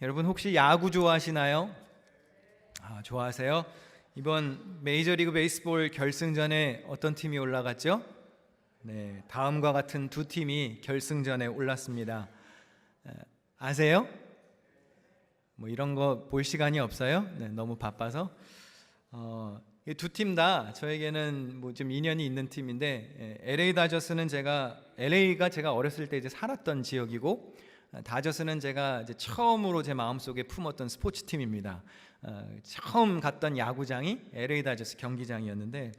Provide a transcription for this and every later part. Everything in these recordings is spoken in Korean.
여러분 혹시 야구 좋아하시나요? 좋아하세요? 이번 메이저리그 베이스볼 결승전에 어떤 팀이 올라갔죠? 네, 다음과 같은 두 팀이 결승전에 올랐습니다. 아세요? 뭐 이런 거 볼 시간이 없어요? 네, 너무 바빠서. 두 팀 다 저에게는 뭐 좀 인연이 있는 팀인데, LA 다저스는 LA가 제가 어렸을 때 이제 살았던 지역이고, 다저스는 제가 이제 처음으로 제 마음속에 품었던 스포츠 팀입니다. 처음 갔던 야구장이 LA 다저스 경기장이었는데,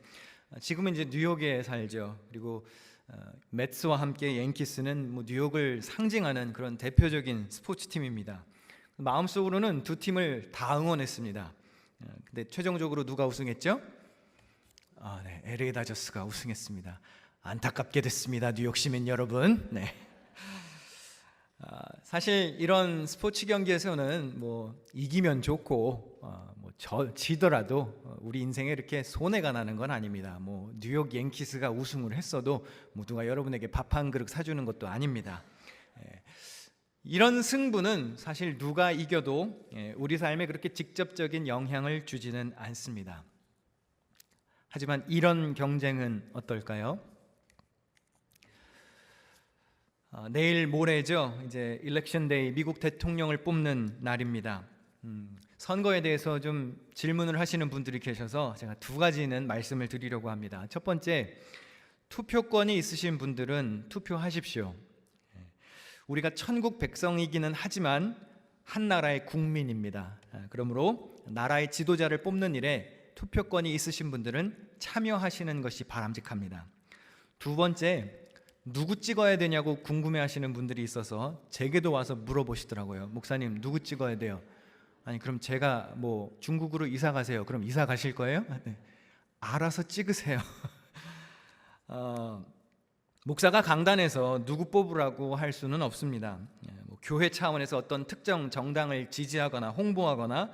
지금은 이제 뉴욕에 살죠. 그리고 매츠와 함께 양키스는 뭐 뉴욕을 상징하는 그런 대표적인 스포츠 팀입니다. 마음속으로는 두 팀을 다 응원했습니다. 근데 최종적으로 누가 우승했죠? 네, LA 다저스가 우승했습니다. 안타깝게 됐습니다, 뉴욕 시민 여러분. 네. 사실 이런 스포츠 경기에서는 뭐 이기면 좋고 지더라도 우리 인생에 이렇게 손해가 나는 건 아닙니다. 뭐 뉴욕 양키스가 우승을 했어도 뭐 누가 여러분에게 밥 한 그릇 사주는 것도 아닙니다. 이런 승부는 사실 누가 이겨도 우리 삶에 그렇게 직접적인 영향을 주지는 않습니다. 하지만 이런 경쟁은 어떨까요? 내일 모레죠. 이제 일렉션 데이, 미국 대통령을 뽑는 날입니다. 선거에 대해서 좀 질문을 하시는 분들이 계셔서 제가 두 가지는 말씀을 드리려고 합니다. 첫 번째, 투표권이 있으신 분들은 투표하십시오. 우리가 천국 백성이기는 하지만 한 나라의 국민입니다. 그러므로 나라의 지도자를 뽑는 일에 투표권이 있으신 분들은 참여하시는 것이 바람직합니다. 두 번째, 누구 찍어야 되냐고 궁금해하시는 분들이 있어서 제게도 와서 물어보시더라고요. 목사님, 누구 찍어야 돼요? 아니, 그럼 제가 뭐 중국으로 이사 가세요. 그럼 이사 가실 거예요? 네. 알아서 찍으세요. 목사가 강단에서 누구 뽑으라고 할 수는 없습니다. 뭐 교회 차원에서 어떤 특정 정당을 지지하거나 홍보하거나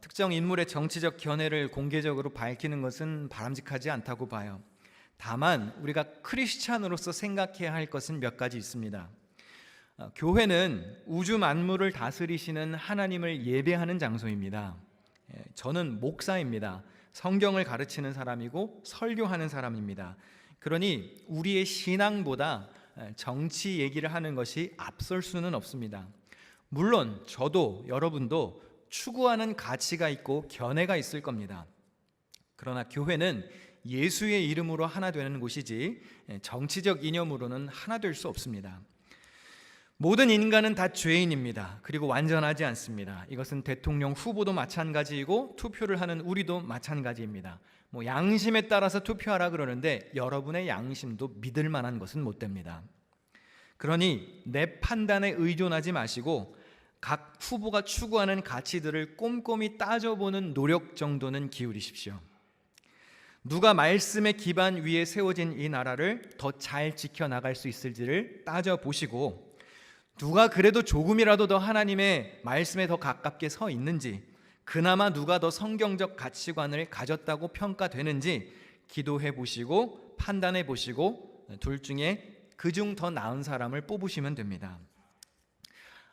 특정 인물의 정치적 견해를 공개적으로 밝히는 것은 바람직하지 않다고 봐요. 다만 우리가 크리스찬으로서 생각해야 할 것은 몇 가지 있습니다. 교회는 우주 만물을 다스리시는 하나님을 예배하는 장소입니다. 저는 목사입니다. 성경을 가르치는 사람이고 설교하는 사람입니다. 그러니 우리의 신앙보다 정치 얘기를 하는 것이 앞설 수는 없습니다. 물론 저도 여러분도 추구하는 가치가 있고 견해가 있을 겁니다. 그러나 교회는 예수의 이름으로 하나 되는 곳이지 정치적 이념으로는 하나 될 수 없습니다. 모든 인간은 다 죄인입니다. 그리고 완전하지 않습니다. 이것은 대통령 후보도 마찬가지이고 투표를 하는 우리도 마찬가지입니다. 뭐 양심에 따라서 투표하라 그러는데 여러분의 양심도 믿을 만한 것은 못 됩니다. 그러니 내 판단에 의존하지 마시고 각 후보가 추구하는 가치들을 꼼꼼히 따져보는 노력 정도는 기울이십시오. 누가 말씀의 기반 위에 세워진 이 나라를 더 잘 지켜나갈 수 있을지를 따져보시고, 누가 그래도 조금이라도 더 하나님의 말씀에 더 가깝게 서 있는지, 그나마 누가 더 성경적 가치관을 가졌다고 평가되는지 기도해 보시고 판단해 보시고 둘 중에 그중 더 나은 사람을 뽑으시면 됩니다.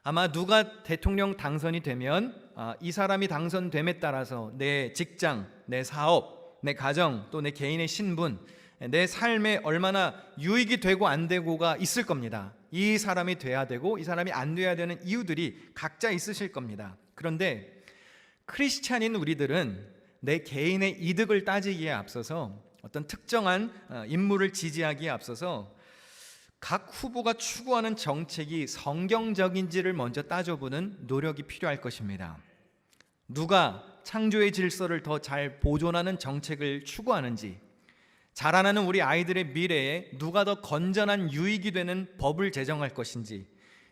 아마 누가 대통령 당선이 되면 이 사람이 당선됨에 따라서 내 직장, 내 사업, 내 가정, 또 내 개인의 신분, 내 삶에 얼마나 유익이 되고 안 되고가 있을 겁니다. 이 사람이 돼야 되고 이 사람이 안 돼야 되는 이유들이 각자 있으실 겁니다. 그런데 크리스찬인 우리들은 내 개인의 이득을 따지기에 앞서서 어떤 특정한 인물을 지지하기에 앞서서 각 후보가 추구하는 정책이 성경적인지를 먼저 따져보는 노력이 필요할 것입니다. 누가 창조의 질서를 더 잘 보존하는 정책을 추구하는지, 자라나는 우리 아이들의 미래에 누가 더 건전한 유익이 되는 법을 제정할 것인지,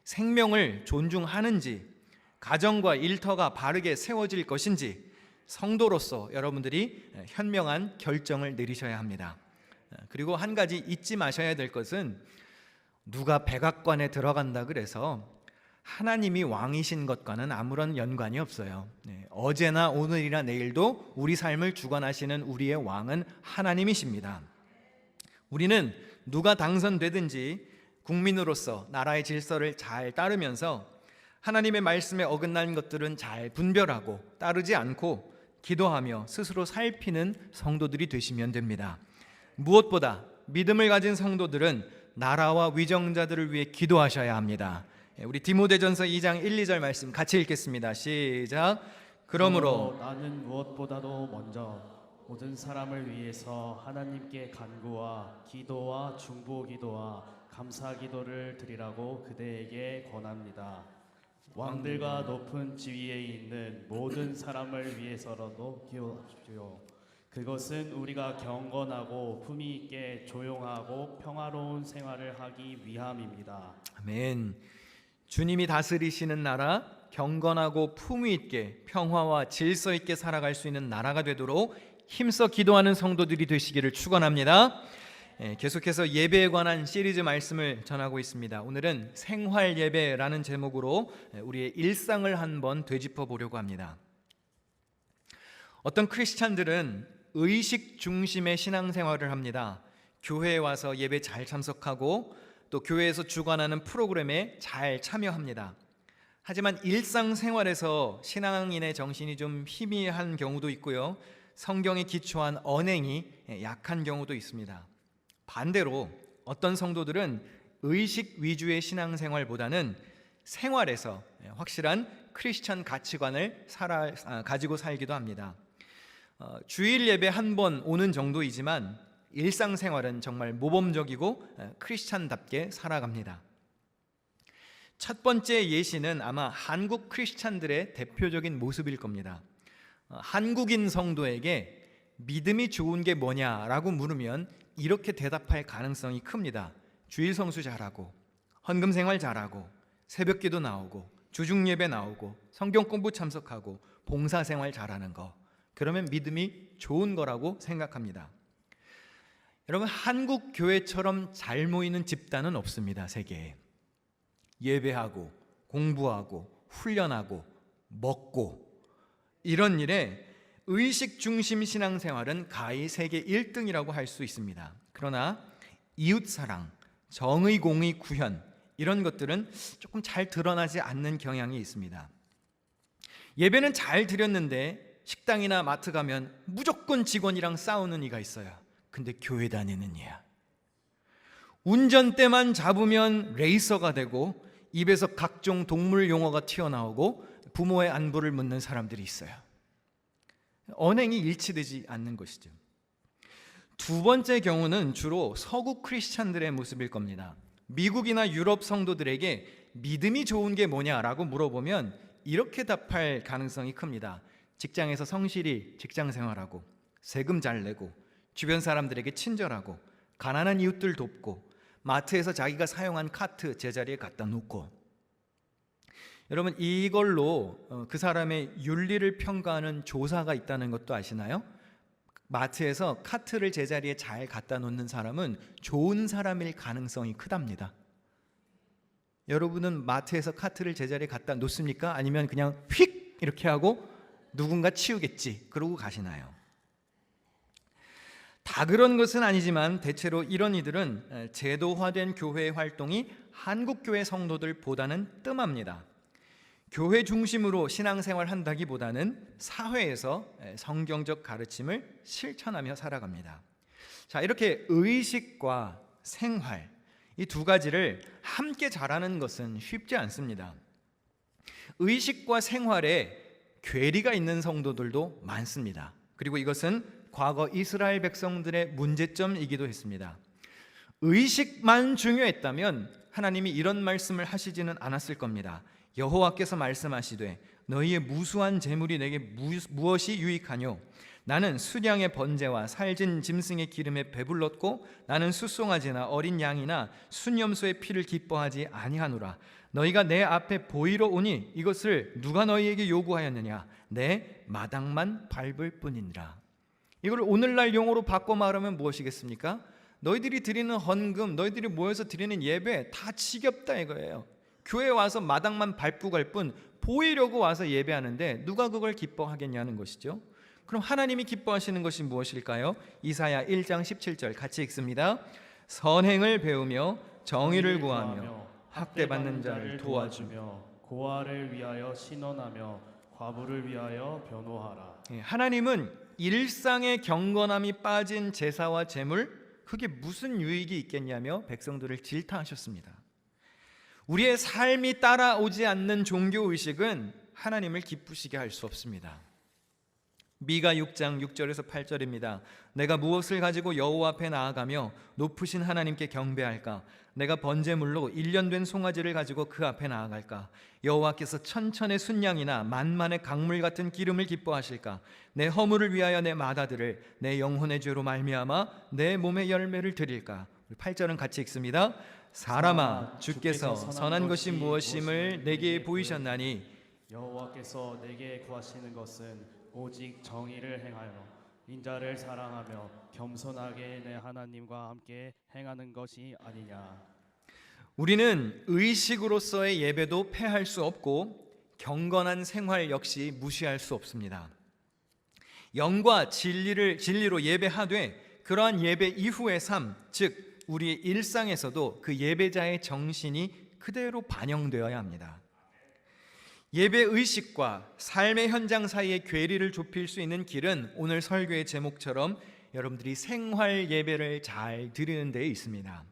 생명을 존중하는지, 가정과 일터가 바르게 세워질 것인지 성도로서 여러분들이 현명한 결정을 내리셔야 합니다. 그리고 한 가지 잊지 마셔야 될 것은, 누가 백악관에 들어간다 그래서 하나님이 왕이신 것과는 아무런 연관이 없어요. 어제나 오늘이나 내일도 우리 삶을 주관하시는 우리의 왕은 하나님이십니다. 우리는 누가 당선되든지 국민으로서 나라의 질서를 잘 따르면서 하나님의 말씀에 어긋난 것들은 잘 분별하고 따르지 않고 기도하며 스스로 살피는 성도들이 되시면 됩니다. 무엇보다 믿음을 가진 성도들은 나라와 위정자들을 위해 기도하셔야 합니다. 우리 디모데전서 2장 1, 2절 말씀 같이 읽겠습니다. 시작. 그러므로 나는 무엇보다도 먼저 모든 사람을 위해서 하나님께 간구와 기도와 중보기도와 감사기도를 드리라고 그대에게 권합니다. 왕들과 높은 지위에 있는 모든 사람을 위해서라도 기도하십시오. 그것은 우리가 경건하고 품위 있게 조용하고 평화로운 생활을 하기 위함입니다. 아멘. 주님이 다스리시는 나라, 경건하고 품위 있게 평화와 질서 있게 살아갈 수 있는 나라가 되도록 힘써 기도하는 성도들이 되시기를 축원합니다. 계속해서 예배에 관한 시리즈 말씀을 전하고 있습니다. 오늘은 생활 예배라는 제목으로 우리의 일상을 한번 되짚어 보려고 합니다. 어떤 크리스찬들은 의식 중심의 신앙생활을 합니다. 교회에 와서 예배 잘 참석하고 또 교회에서 주관하는 프로그램에 잘 참여합니다. 하지만 일상생활에서 신앙인의 정신이 좀 희미한 경우도 있고요. 성경에 기초한 언행이 약한 경우도 있습니다. 반대로 어떤 성도들은 의식 위주의 신앙생활보다는 생활에서 확실한 크리스천 가치관을 가지고 살기도 합니다. 주일 예배 한 번 오는 정도이지만 일상생활은 정말 모범적이고 크리스찬답게 살아갑니다. 첫 번째 예시는 아마 한국 크리스찬들의 대표적인 모습일 겁니다. 한국인 성도에게 믿음이 좋은 게 뭐냐라고 물으면 이렇게 대답할 가능성이 큽니다. 주일 성수 잘하고 헌금 생활 잘하고 새벽 기도 나오고 주중 예배 나오고 성경 공부 참석하고 봉사 생활 잘하는 거, 그러면 믿음이 좋은 거라고 생각합니다. 여러분, 한국 교회처럼 잘 모이는 집단은 없습니다. 세계에. 예배하고 공부하고 훈련하고 먹고 이런 일에 의식 중심 신앙생활은 가히 세계 1등이라고 할 수 있습니다. 그러나 이웃사랑, 정의, 공의, 구현 이런 것들은 조금 잘 드러나지 않는 경향이 있습니다. 예배는 잘 드렸는데 식당이나 마트 가면 무조건 직원이랑 싸우는 이가 있어요. 근데 교회 다니는 이야. 운전대만 잡으면 레이서가 되고 입에서 각종 동물 용어가 튀어나오고 부모의 안부를 묻는 사람들이 있어요. 언행이 일치되지 않는 것이죠. 두 번째 경우는 주로 서구 크리스찬들의 모습일 겁니다. 미국이나 유럽 성도들에게 믿음이 좋은 게 뭐냐라고 물어보면 이렇게 답할 가능성이 큽니다. 직장에서 성실히 직장 생활하고 세금 잘 내고 주변 사람들에게 친절하고 가난한 이웃들 돕고 마트에서 자기가 사용한 카트 제자리에 갖다 놓고. 여러분, 이걸로 그 사람의 윤리를 평가하는 조사가 있다는 것도 아시나요? 마트에서 카트를 제자리에 잘 갖다 놓는 사람은 좋은 사람일 가능성이 크답니다. 여러분은 마트에서 카트를 제자리에 갖다 놓습니까? 아니면 그냥 휙 이렇게 하고 누군가 치우겠지 그러고 가시나요? 다 그런 것은 아니지만 대체로 이런 이들은 제도화된 교회 활동이 한국 교회 성도들보다는 뜸합니다. 교회 중심으로 신앙생활 한다기보다는 사회에서 성경적 가르침을 실천하며 살아갑니다. 자, 이렇게 의식과 생활, 이 두 가지를 함께 잘하는 것은 쉽지 않습니다. 의식과 생활에 괴리가 있는 성도들도 많습니다. 그리고 이것은 과거 이스라엘 백성들의 문제점이기도 했습니다. 의식만 중요했다면 하나님이 이런 말씀을 하시지는 않았을 겁니다. 여호와께서 말씀하시되 너희의 무수한 재물이 내게 무엇이 유익하뇨? 나는 수량의 번제와 살진 짐승의 기름에 배불렀고 나는 숫송아지나 어린 양이나 순염소의 피를 기뻐하지 아니하노라. 너희가 내 앞에 보이러 오니 이것을 누가 너희에게 요구하였느냐? 내 마당만 밟을 뿐이니라. 이걸 오늘날 용어로 바꿔 말하면 무엇이겠습니까? 너희들이 드리는 헌금, 너희들이 모여서 드리는 예배 다 지겹다 이거예요. 교회 와서 마당만 밟고 갈 뿐 보이려고 와서 예배하는데 누가 그걸 기뻐하겠냐는 것이죠. 그럼 하나님이 기뻐하시는 것이 무엇일까요? 이사야 1장 17절 같이 읽습니다. 선행을 배우며 정의를 구하며 학대받는 자를 도와주며 고아를 위하여 신원하며 과부를 위하여 변호하라. 하나님은 일상의 경건함이 빠진 제사와 제물, 그게 무슨 유익이 있겠냐며 백성들을 질타하셨습니다. 우리의 삶이 따라오지 않는 종교의식은 하나님을 기쁘시게 할 수 없습니다. 미가 6장 6절에서 8절입니다. 내가 무엇을 가지고 여호와 앞에 나아가며 높으신 하나님께 경배할까? 내가 번제물로 1년 된 송아지를 가지고 그 앞에 나아갈까? 여호와께서 천천의 순양이나 만만의 강물 같은 기름을 기뻐하실까? 내 허물을 위하여 내 마다들을 내 영혼의 죄로 말미암아 내 몸의 열매를 드릴까? 8절은 같이 읽습니다. 사람아, 주께서 선한 것이 무엇임을 내게 보이셨나니 여호와께서 내게 구하시는 것은 오직 정의를 행하여 인자를 사랑하며 겸손하게 내 하나님과 함께 행하는 것이 아니냐. 우리는 의식으로서의 예배도 패할 수 없고 경건한 생활 역시 무시할 수 없습니다. 영과 진리로 예배하되 그러한 예배 이후의 삶, 즉 우리의 일상에서도 그 예배자의 정신이 그대로 반영되어야 합니다. 예배 의식과 삶의 현장 사이의 괴리를 좁힐 수 있는 길은 오늘 설교의 제목처럼 여러분들이 생활 예배를 잘 드리는 데에 있습니다.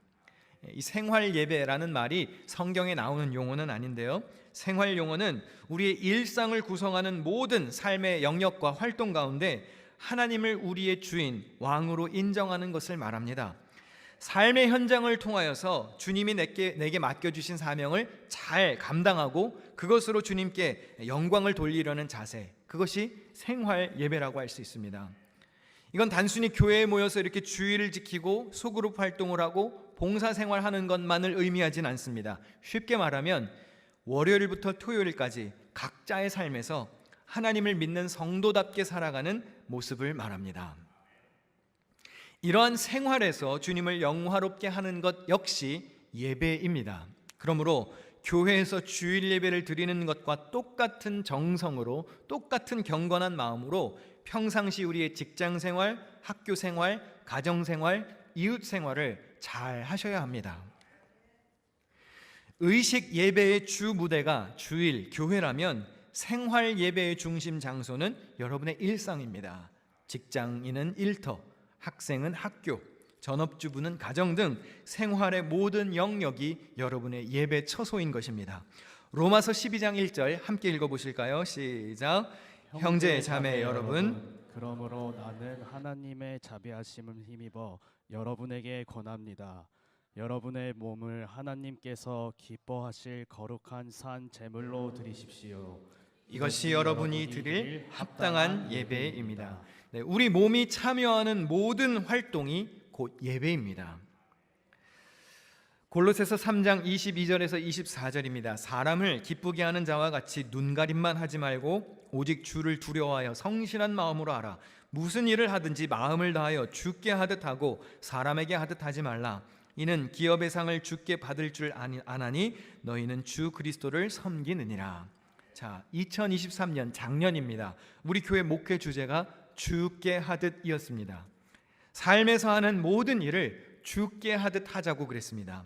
이 생활 예배라는 말이 성경에 나오는 용어는 아닌데요. 생활 용어는 우리의 일상을 구성하는 모든 삶의 영역과 활동 가운데 하나님을 우리의 주인, 왕으로 인정하는 것을 말합니다. 삶의 현장을 통하여서 주님이 내게 맡겨주신 사명을 잘 감당하고 그것으로 주님께 영광을 돌리려는 자세, 그것이 생활 예배라고 할 수 있습니다. 이건 단순히 교회에 모여서 이렇게 주의를 지키고 소그룹 활동을 하고 봉사생활하는 것만을 의미하진 않습니다. 쉽게 말하면 월요일부터 토요일까지 각자의 삶에서 하나님을 믿는 성도답게 살아가는 모습을 말합니다. 이러한 생활에서 주님을 영화롭게 하는 것 역시 예배입니다. 그러므로 교회에서 주일 예배를 드리는 것과 똑같은 정성으로, 똑같은 경건한 마음으로 평상시 우리의 직장 생활, 학교 생활, 가정 생활, 이웃 생활을 잘 하셔야 합니다. 의식 예배의 주 무대가 주일 교회라면 생활 예배의 중심 장소는 여러분의 일상입니다. 직장인은 일터, 학생은 학교, 전업주부는 가정 등 생활의 모든 영역이 여러분의 예배 처소인 것입니다. 로마서 12장 1절 함께 읽어보실까요? 시작. 형제 자매 여러분, 그러므로 나는 하나님의 자비하심을 힘입어 여러분에게 권합니다. 여러분의 몸을 하나님께서 기뻐하실 거룩한 산 제물로 드리십시오. 이것이 여러분이 드릴 합당한 예배입니다. 네, 우리 몸이 참여하는 모든 활동이 곧 예배입니다. 골로새서 3장 22절에서 24절입니다. 사람을 기쁘게 하는 자와 같이 눈가림만 하지 말고 오직 주를 두려워하여 성실한 마음으로 하라. 무슨 일을 하든지 마음을 다하여 주께 하듯 하고 사람에게 하듯 하지 말라. 이는 기업의 상을 주께 받을 줄 아나니 너희는 주 그리스도를 섬기느니라. 자, 2023년 작년입니다. 우리 교회 목회 주제가 주께 하듯이었습니다. 삶에서 하는 모든 일을 주께 하듯 하자고 그랬습니다.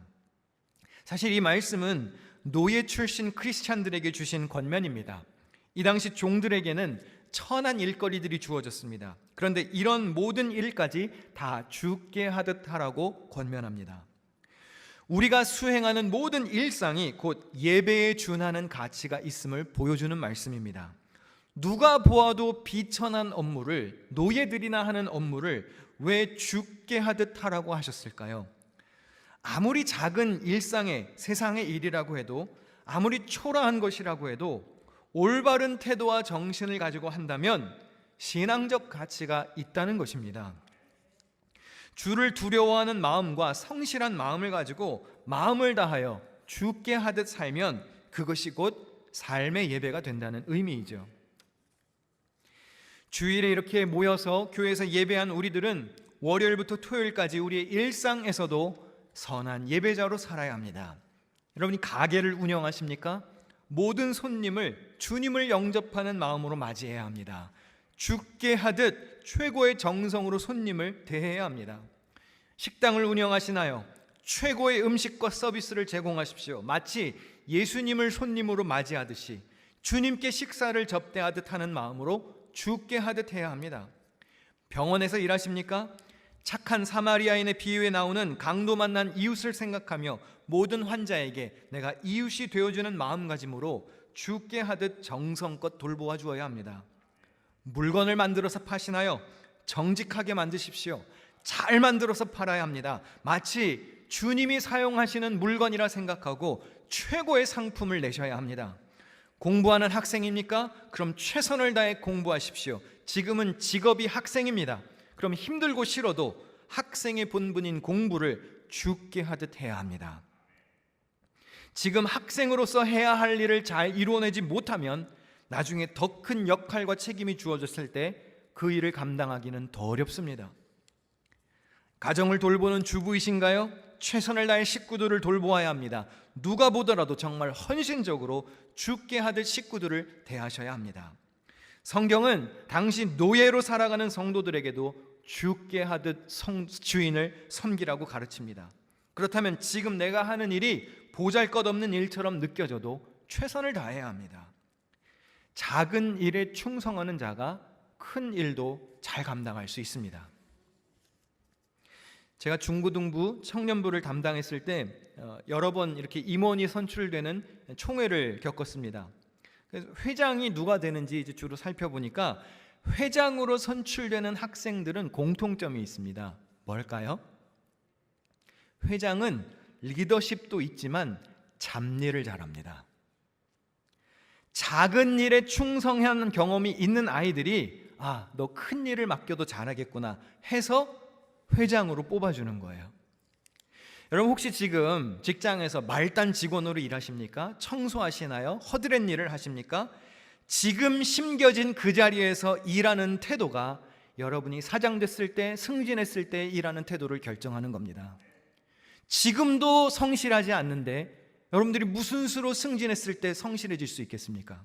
사실 이 말씀은 노예 출신 크리스찬들에게 주신 권면입니다. 이 당시 종들에게는 천한 일거리들이 주어졌습니다. 그런데 이런 모든 일까지 다 주께 하듯 하라고 권면합니다. 우리가 수행하는 모든 일상이 곧 예배에 준하는 가치가 있음을 보여주는 말씀입니다. 누가 보아도 비천한 업무를, 노예들이나 하는 업무를 왜 주께 하듯 하라고 하셨을까요? 아무리 작은 일상의 세상의 일이라고 해도, 아무리 초라한 것이라고 해도 올바른 태도와 정신을 가지고 한다면 신앙적 가치가 있다는 것입니다. 주를 두려워하는 마음과 성실한 마음을 가지고 마음을 다하여 주께 하듯 살면 그것이 곧 삶의 예배가 된다는 의미이죠. 주일에 이렇게 모여서 교회에서 예배한 우리들은 월요일부터 토요일까지 우리의 일상에서도 선한 예배자로 살아야 합니다. 여러분이 가게를 운영하십니까? 모든 손님을 주님을 영접하는 마음으로 맞이해야 합니다. 주께 하듯 최고의 정성으로 손님을 대해야 합니다. 식당을 운영하시나요? 최고의 음식과 서비스를 제공하십시오. 마치 예수님을 손님으로 맞이하듯이 주님께 식사를 접대하듯 하는 마음으로 죽게 하듯 해야 합니다. 병원에서 일하십니까? 착한 사마리아인의 비유에 나오는 강도 만난 이웃을 생각하며 모든 환자에게 내가 이웃이 되어주는 마음가짐으로 죽게 하듯 정성껏 돌보아 주어야 합니다. 물건을 만들어서 파시나요? 정직하게 만드십시오. 잘 만들어서 팔아야 합니다. 마치 주님이 사용하시는 물건이라 생각하고 최고의 상품을 내셔야 합니다. 공부하는 학생입니까? 그럼 최선을 다해 공부하십시오. 지금은 직업이 학생입니다. 그럼 힘들고 싫어도 학생의 본분인 공부를 죽게 하듯 해야 합니다. 지금 학생으로서 해야 할 일을 잘 이루어내지 못하면 나중에 더 큰 역할과 책임이 주어졌을 때 그 일을 감당하기는 더 어렵습니다. 가정을 돌보는 주부이신가요? 최선을 다해 식구들을 돌보아야 합니다. 누가 보더라도 정말 헌신적으로 죽게 하듯 식구들을 대하셔야 합니다. 성경은 당시 노예로 살아가는 성도들에게도 죽게 하듯 주인을 섬기라고 가르칩니다. 그렇다면 지금 내가 하는 일이 보잘것없는 일처럼 느껴져도 최선을 다해야 합니다. 작은 일에 충성하는 자가 큰 일도 잘 감당할 수 있습니다. 제가 중고등부 청년부를 담당했을 때 여러 번 이렇게 임원이 선출되는 총회를 겪었습니다. 그래서 회장이 누가 되는지 이제 주로 살펴보니까 회장으로 선출되는 학생들은 공통점이 있습니다. 뭘까요? 회장은 리더십도 있지만 잡일을 잘합니다. 작은 일에 충성한 경험이 있는 아이들이 너 큰 일을 맡겨도 잘하겠구나 해서 회장으로 뽑아주는 거예요. 여러분 혹시 지금 직장에서 말단 직원으로 일하십니까? 청소하시나요? 허드렛 일을 하십니까? 지금 심겨진 그 자리에서 일하는 태도가 여러분이 사장 됐을 때, 승진했을 때 일하는 태도를 결정하는 겁니다. 지금도 성실하지 않는데 여러분들이 무슨 수로 승진했을 때 성실해질 수 있겠습니까?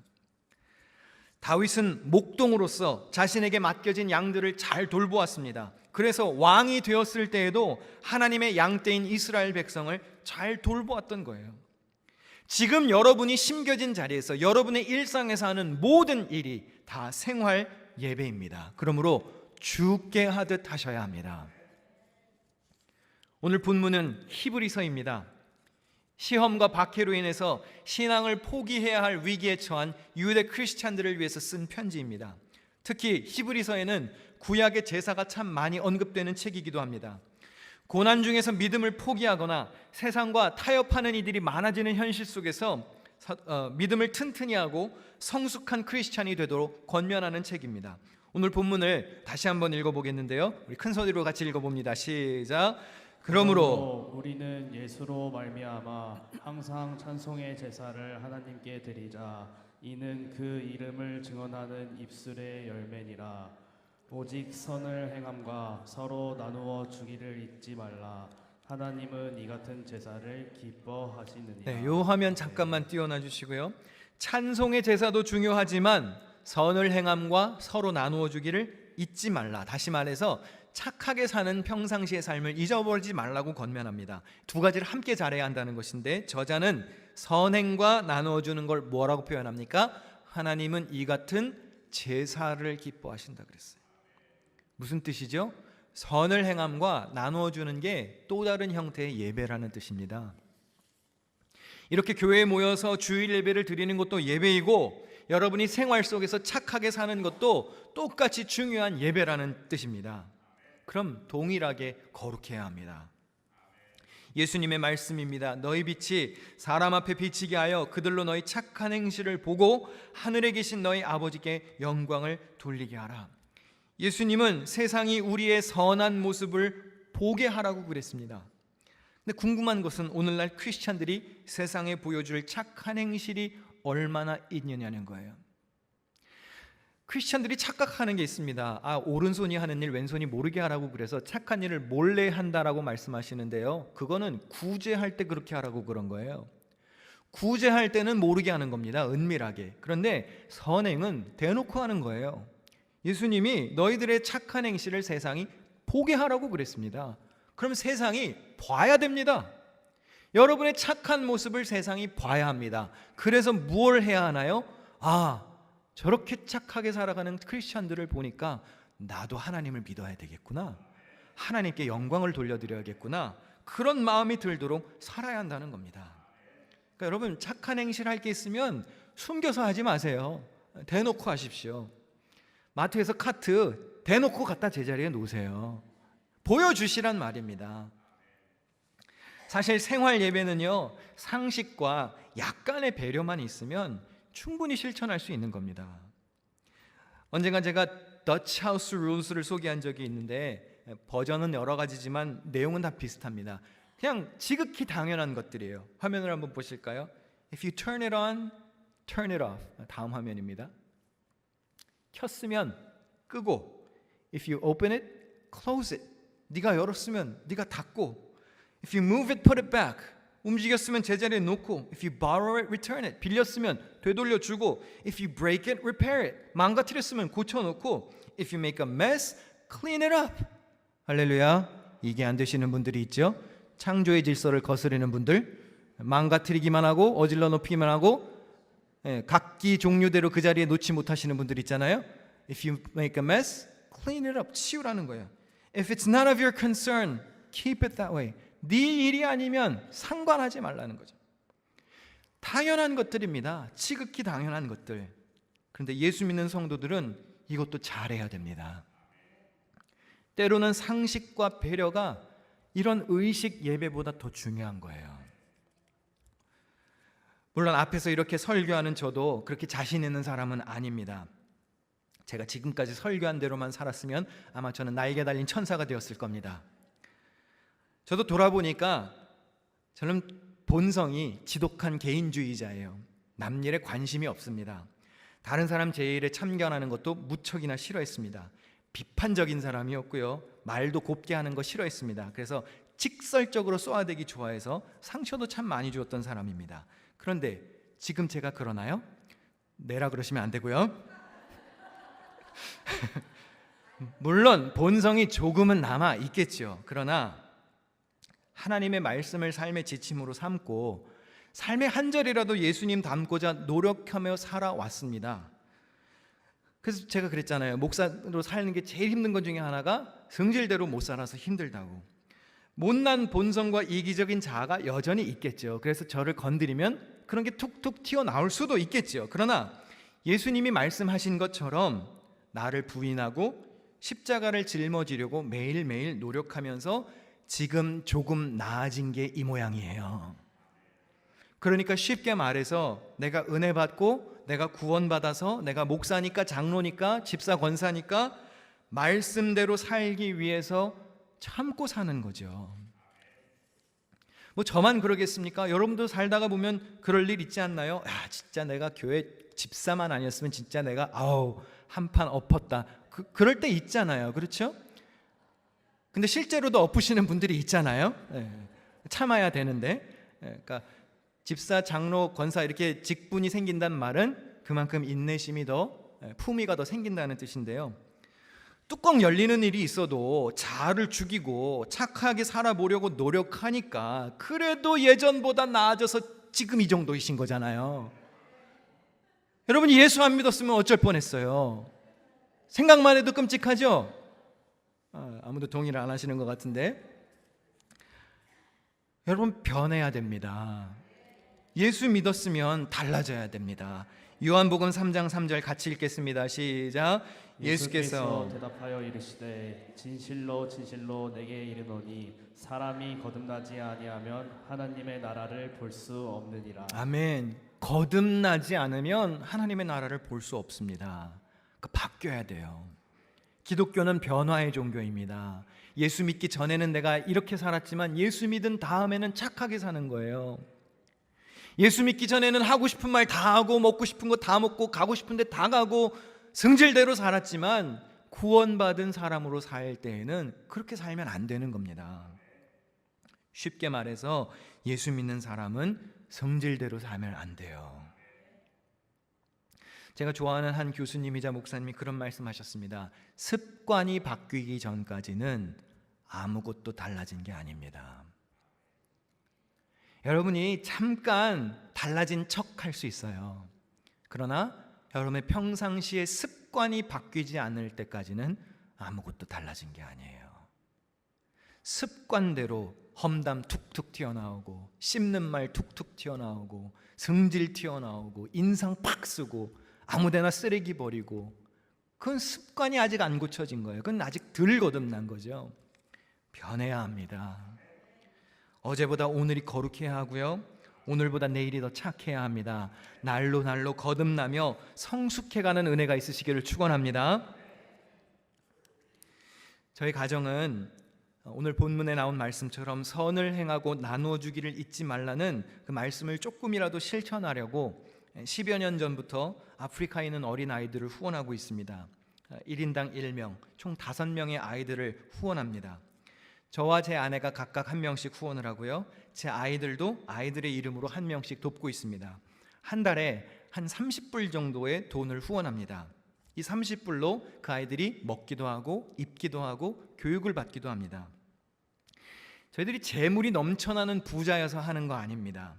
다윗은 목동으로서 자신에게 맡겨진 양들을 잘 돌보았습니다. 그래서 왕이 되었을 때에도 하나님의 양떼인 이스라엘 백성을 잘 돌보았던 거예요. 지금 여러분이 심겨진 자리에서 여러분의 일상에서 하는 모든 일이 다 생활 예배입니다. 그러므로 죽게 하듯 하셔야 합니다. 오늘 본문은 히브리서입니다. 시험과 박해로 인해서 신앙을 포기해야 할 위기에 처한 유대 크리스찬들을 위해서 쓴 편지입니다. 특히 히브리서에는 구약의 제사가 참 많이 언급되는 책이기도 합니다. 고난 중에서 믿음을 포기하거나 세상과 타협하는 이들이 많아지는 현실 속에서 믿음을 튼튼히 하고 성숙한 크리스찬이 되도록 권면하는 책입니다. 오늘 본문을 다시 한번 읽어보겠는데요. 우리 큰 소리로 같이 읽어봅니다. 시작. 그러므로 우리는 예수로 말미암아 항상 찬송의 제사를 하나님께 드리자. 이는 그 이름을 증언하는 입술의 열매니라. 오직 선을 행함과 서로 나누어 주기를 잊지 말라. 하나님은 이 같은 제사를 기뻐하시느니라. 네, 요 화면 잠깐만 띄워놔 주시고요. 찬송의 제사도 중요하지만 선을 행함과 서로 나누어 주기를 잊지 말라. 다시 말해서 착하게 사는 평상시의 삶을 잊어버리지 말라고 권면합니다. 두 가지를 함께 잘해야 한다는 것인데 저자는 선행과 나누어주는 걸 뭐라고 표현합니까? 하나님은 이 같은 제사를 기뻐하신다 그랬어요. 무슨 뜻이죠? 선을 행함과 나누어주는 게 또 다른 형태의 예배라는 뜻입니다. 이렇게 교회에 모여서 주일 예배를 드리는 것도 예배이고 여러분이 생활 속에서 착하게 사는 것도 똑같이 중요한 예배라는 뜻입니다. 그럼 동일하게 거룩해야 합니다. 예수님의 말씀입니다. 너희 빛이 사람 앞에 비치게 하여 그들로 너희 착한 행실을 보고 하늘에 계신 너희 아버지께 영광을 돌리게 하라. 예수님은 세상이 우리의 선한 모습을 보게 하라고 그랬습니다. 근데 궁금한 것은 오늘날 크리스찬들이 세상에 보여줄 착한 행실이 얼마나 있느냐는 거예요. 크리스찬들이 착각하는 게 있습니다. 오른손이 하는 일 왼손이 모르게 하라고 그래서 착한 일을 몰래 한다라고 말씀하시는데요. 그거는 구제할 때 그렇게 하라고 그런 거예요. 구제할 때는 모르게 하는 겁니다. 은밀하게. 그런데 선행은 대놓고 하는 거예요. 예수님이 너희들의 착한 행실을 세상이 보게 하라고 그랬습니다. 그럼 세상이 봐야 됩니다. 여러분의 착한 모습을 세상이 봐야 합니다. 그래서 무엇을 해야 하나요? 저렇게 착하게 살아가는 크리스천들을 보니까 나도 하나님을 믿어야 되겠구나, 하나님께 영광을 돌려드려야겠구나, 그런 마음이 들도록 살아야 한다는 겁니다. 그러니까 여러분, 착한 행실을 할 게 있으면 숨겨서 하지 마세요. 대놓고 하십시오. 마트에서 카트 대놓고 갖다 제자리에 놓으세요. 보여주시란 말입니다. 사실 생활 예배는요, 상식과 약간의 배려만 있으면 충분히 실천할 수 있는 겁니다. 언젠가 제가 Dutch House Rules를 소개한 적이 있는데 버전은 여러 가지지만 내용은 다 비슷합니다. 그냥 지극히 당연한 것들이에요. 화면을 한번 보실까요? If you turn it on, turn it off. 다음 화면입니다. 켰으면 끄고, If you open it, close it. 네가 열었으면 네가 닫고, If you move it, put it back. 움직였으면 제자리에 놓고, If you borrow it, return it. 빌렸으면 되돌려주고, If you break it, repair it. 망가뜨렸으면 고쳐놓고, If you make a mess, clean it up. 할렐루야. 이게 안 되시는 분들이 있죠. 창조의 질서를 거스르는 분들, 망가뜨리기만 하고 어질러 놓기만 하고 각기 종류대로 그 자리에 놓지 못하시는 분들 있잖아요. If you make a mess, clean it up. 치우라는 거예요. If it's not of your concern, keep it that way. 네 일이 아니면 상관하지 말라는 거죠. 당연한 것들입니다. 지극히 당연한 것들. 그런데 예수 믿는 성도들은 이것도 잘해야 됩니다. 때로는 상식과 배려가 이런 의식 예배보다 더 중요한 거예요. 물론 앞에서 이렇게 설교하는 저도 그렇게 자신 있는 사람은 아닙니다. 제가 지금까지 설교한 대로만 살았으면 아마 저는 날개 달린 천사가 되었을 겁니다. 저도 돌아보니까 저는 본성이 지독한 개인주의자예요. 남 일에 관심이 없습니다. 다른 사람 제 일에 참견하는 것도 무척이나 싫어했습니다. 비판적인 사람이었고요, 말도 곱게 하는 거 싫어했습니다. 그래서 직설적으로 쏘아대기 좋아해서 상처도 참 많이 주었던 사람입니다. 그런데 지금 제가 그러나요? 내라 그러시면 안 되고요. 물론 본성이 조금은 남아 있겠죠. 그러나 하나님의 말씀을 삶의 지침으로 삼고 삶의 한 절이라도 예수님 닮고자 노력하며 살아왔습니다. 그래서 제가 그랬잖아요. 목사로 사는 게 제일 힘든 것 중에 하나가 성질대로 못 살아서 힘들다고. 못난 본성과 이기적인 자아가 여전히 있겠죠. 그래서 저를 건드리면 그런 게 툭툭 튀어나올 수도 있겠죠. 그러나 예수님이 말씀하신 것처럼 나를 부인하고 십자가를 짊어지려고 매일매일 노력하면서 지금 조금 나아진 게 이 모양이에요. 그러니까 쉽게 말해서 내가 은혜 받고 내가 구원받아서 내가 목사니까 장로니까 집사 권사니까 말씀대로 살기 위해서 참고 사는 거죠. 뭐 저만 그러겠습니까? 여러분도 살다가 보면 그럴 일 있지 않나요? 진짜 내가 교회 집사만 아니었으면 진짜 내가 한판 엎었다. 그럴 때 있잖아요. 그렇죠? 근데 실제로도 엎으시는 분들이 있잖아요. 참아야 되는데. 그러니까 집사, 장로, 권사 이렇게 직분이 생긴다는 말은 그만큼 인내심이 더, 품위가 더 생긴다는 뜻인데요. 뚜껑 열리는 일이 있어도 자아를 죽이고 착하게 살아보려고 노력하니까 그래도 예전보다 나아져서 지금 이 정도이신 거잖아요. 여러분이 예수 안 믿었으면 어쩔 뻔했어요. 생각만 해도 끔찍하죠? 아무도 동의를 안 하시는 것 같은데. 여러분, 변해야 됩니다. 예수 믿었으면 달라져야 됩니다. 요한복음 3장 3절 같이 읽겠습니다. 시작. 예수께서 대답하여 이르시되 진실로 진실로 내게 이르노니 사람이 거듭나지 아니하면 하나님의 나라를 볼 수 없느니라. 아멘. 거듭나지 않으면 하나님의 나라를 볼 수 없습니다. 바뀌어야 돼요. 기독교는 변화의 종교입니다. 예수 믿기 전에는 내가 이렇게 살았지만 예수 믿은 다음에는 착하게 사는 거예요. 예수 믿기 전에는 하고 싶은 말 다 하고 먹고 싶은 거 다 먹고 가고 싶은 데 다 가고 성질대로 살았지만 구원받은 사람으로 살 때에는 그렇게 살면 안 되는 겁니다. 쉽게 말해서 예수 믿는 사람은 성질대로 살면 안 돼요. 제가 좋아하는 한 교수님이자 목사님이 그런 말씀하셨습니다. 습관이 바뀌기 전까지는 아무것도 달라진 게 아닙니다. 여러분이 잠깐 달라진 척 할 수 있어요. 그러나 여러분의 평상시의 습관이 바뀌지 않을 때까지는 아무것도 달라진 게 아니에요. 습관대로 험담 툭툭 튀어나오고 씹는 말 툭툭 튀어나오고 성질 튀어나오고 인상 팍 쓰고 아무데나 쓰레기 버리고, 그건 습관이 아직 안 고쳐진 거예요. 그건 아직 덜 거듭난 거죠. 변해야 합니다. 어제보다 오늘이 거룩해야 하고요, 오늘보다 내일이 더 착해야 합니다. 날로 날로 거듭나며 성숙해가는 은혜가 있으시기를 축원합니다. 저희 가정은 오늘 본문에 나온 말씀처럼 선을 행하고 나누어 주기를 잊지 말라는 그 말씀을 조금이라도 실천하려고 10여 년 전부터 아프리카에 있는 어린 아이들을 후원하고 있습니다. 1인당 1명, 총 5명의 아이들을 후원합니다. 저와 제 아내가 각각 한 명씩 후원을 하고요, 제 아이들도 아이들의 이름으로 한 명씩 돕고 있습니다. 한 달에 한 30불 정도의 돈을 후원합니다. 이 30불로 그 아이들이 먹기도 하고 입기도 하고 교육을 받기도 합니다. 저희들이 재물이 넘쳐나는 부자여서 하는 거 아닙니다.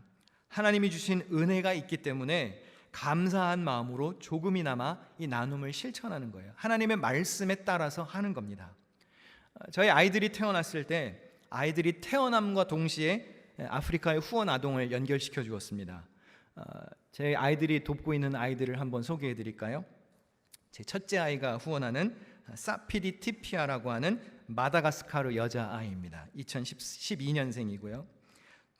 하나님이 주신 은혜가 있기 때문에 감사한 마음으로 조금이나마 이 나눔을 실천하는 거예요. 하나님의 말씀에 따라서 하는 겁니다. 저희 아이들이 태어났을 때 아이들이 태어남과 동시에 아프리카의 후원 아동을 연결시켜 주었습니다. 제 아이들이 돕고 있는 아이들을 한번 소개해 드릴까요? 제 첫째 아이가 후원하는 사피디 티피아라고 하는 마다가스카르 여자아이입니다. 2012년생이고요.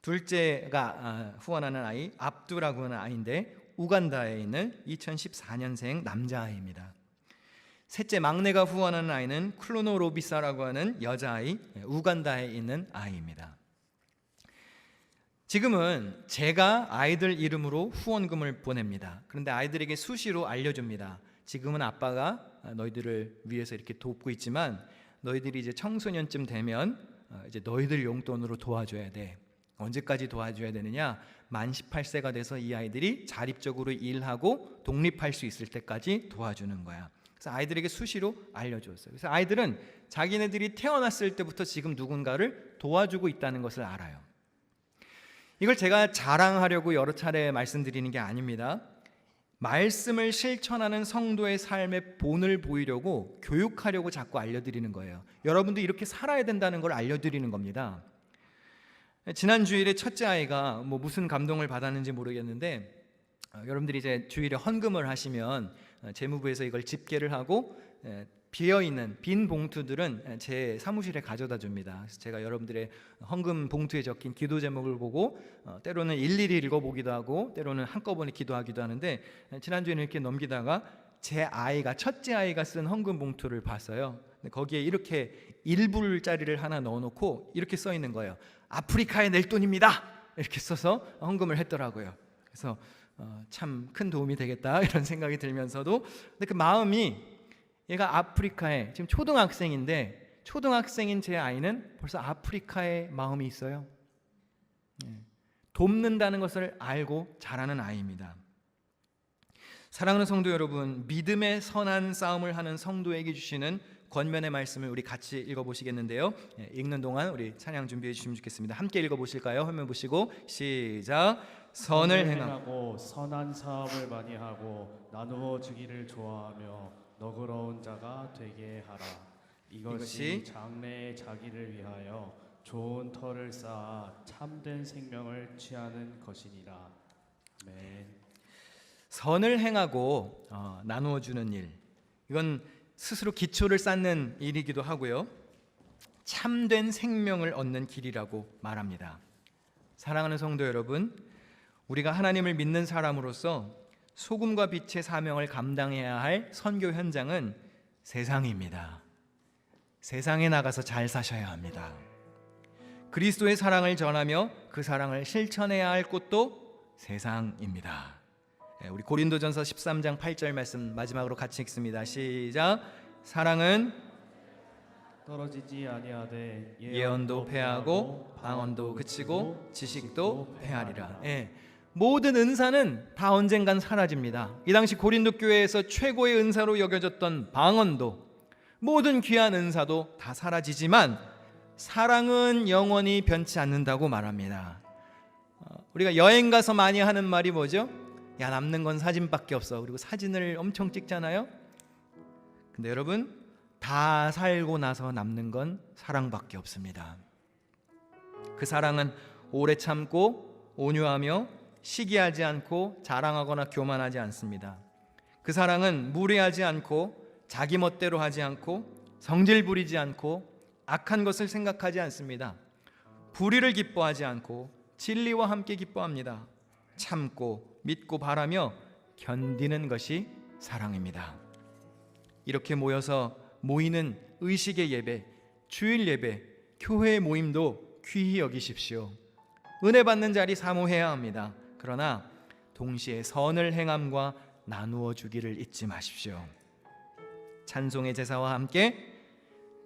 둘째가 후원하는 아이 압두라고 하는 아이인데 우간다에 있는 2014년생 남자아이입니다. 셋째 막내가 후원하는 아이는 클로노 로비사라고 하는 여자아이, 우간다에 있는 아이입니다. 지금은 제가 아이들 이름으로 후원금을 보냅니다. 그런데 아이들에게 수시로 알려줍니다. 지금은 아빠가 너희들을 위해서 이렇게 돕고 있지만 너희들이 이제 청소년쯤 되면 이제 너희들 용돈으로 도와줘야 돼. 언제까지 도와줘야 되느냐? 만 18세가 돼서 이 아이들이 자립적으로 일하고 독립할 수 있을 때까지 도와주는 거야. 그래서 아이들에게 수시로 알려줬어요. 그래서 아이들은 자기네들이 태어났을 때부터 지금 누군가를 도와주고 있다는 것을 알아요. 이걸 제가 자랑하려고 여러 차례 말씀드리는 게 아닙니다. 말씀을 실천하는 성도의 삶의 본을 보이려고 교육하려고 자꾸 알려드리는 거예요. 여러분도 이렇게 살아야 된다는 걸 알려드리는 겁니다. 지난 주일에 첫째 아이가 무슨 감동을 받았는지 모르겠는데, 여러분들이 이제 주일에 헌금을 하시면 재무부에서 이걸 집계를 하고 비어있는 빈 봉투들은 제 사무실에 가져다 줍니다. 그래서 제가 여러분들의 헌금 봉투에 적힌 기도 제목을 보고 때로는 일일이 읽어보기도 하고 때로는 한꺼번에 기도하기도 하는데, 지난주에는 이렇게 넘기다가 제 아이가 첫째 아이가 쓴 헌금 봉투를 봤어요. 거기에 이렇게 1불짜리를 하나 넣어놓고 이렇게 써 있는 거예요. 아프리카에 낼 돈입니다. 이렇게 써서 헌금을 했더라고요. 그래서 참 큰 도움이 되겠다 이런 생각이 들면서도, 근데 그 마음이, 얘가 아프리카에 지금 초등학생인데 초등학생인 제 아이는 벌써 아프리카에 마음이 있어요. 돕는다는 것을 알고 자라는 아이입니다. 사랑하는 성도 여러분, 믿음의 선한 싸움을 하는 성도에게 주시는 권면의 말씀을 우리 같이 읽어보시겠는데요. 읽는 동안 우리 찬양 준비해 주시면 좋겠습니다. 함께 읽어보실까요? 화면 보시고 시작. 선을 행하고 선한 사업을 많이 하고 나누어 주기를 좋아하며 너그러운 자가 되게 하라. 이것이 장래의 자기를 위하여 좋은 터를 쌓아 참된 생명을 취하는 것이니라. 아멘. 선을 행하고 나누어 주는 일, 이건 스스로 기초를 쌓는 일이기도 하고요, 참된 생명을 얻는 길이라고 말합니다. 사랑하는 성도 여러분, 우리가 하나님을 믿는 사람으로서 소금과 빛의 사명을 감당해야 할 선교 현장은 세상입니다. 세상에 나가서 잘 사셔야 합니다. 그리스도의 사랑을 전하며 그 사랑을 실천해야 할 곳도 세상입니다. 우리 고린도전서 13장 8절 말씀 마지막으로 같이 읽습니다. 시작. 사랑은 떨어지지 아니하되 예언도 패하고 방언도 그치고 지식도 패하리라. 모든 은사는 다 언젠간 사라집니다. 이 당시 고린도 교회에서 최고의 은사로 여겨졌던 방언도, 모든 귀한 은사도 다 사라지지만 사랑은 영원히 변치 않는다고 말합니다. 우리가 여행 가서 많이 하는 말이 뭐죠? 야, 남는 건 사진밖에 없어. 그리고 사진을 엄청 찍잖아요. 근데 여러분, 다 살고 나서 남는 건 사랑밖에 없습니다. 그 사랑은 오래 참고 온유하며 시기하지 않고 자랑하거나 교만하지 않습니다. 그 사랑은 무례하지 않고 자기 멋대로 하지 않고 성질 부리지 않고 악한 것을 생각하지 않습니다. 불의를 기뻐하지 않고 진리와 함께 기뻐합니다. 참고 믿고 바라며 견디는 것이 사랑입니다. 이렇게 모여서 모이는 의식의 예배, 주일 예배, 교회 모임도 귀히 여기십시오. 은혜 받는 자리 사모해야 합니다. 그러나 동시에 선을 행함과 나누어 주기를 잊지 마십시오. 찬송의 제사와 함께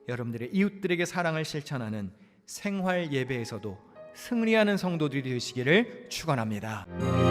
여러분들의 이웃들에게 사랑을 실천하는 생활 예배에서도 승리하는 성도들이 되시기를 축원합니다.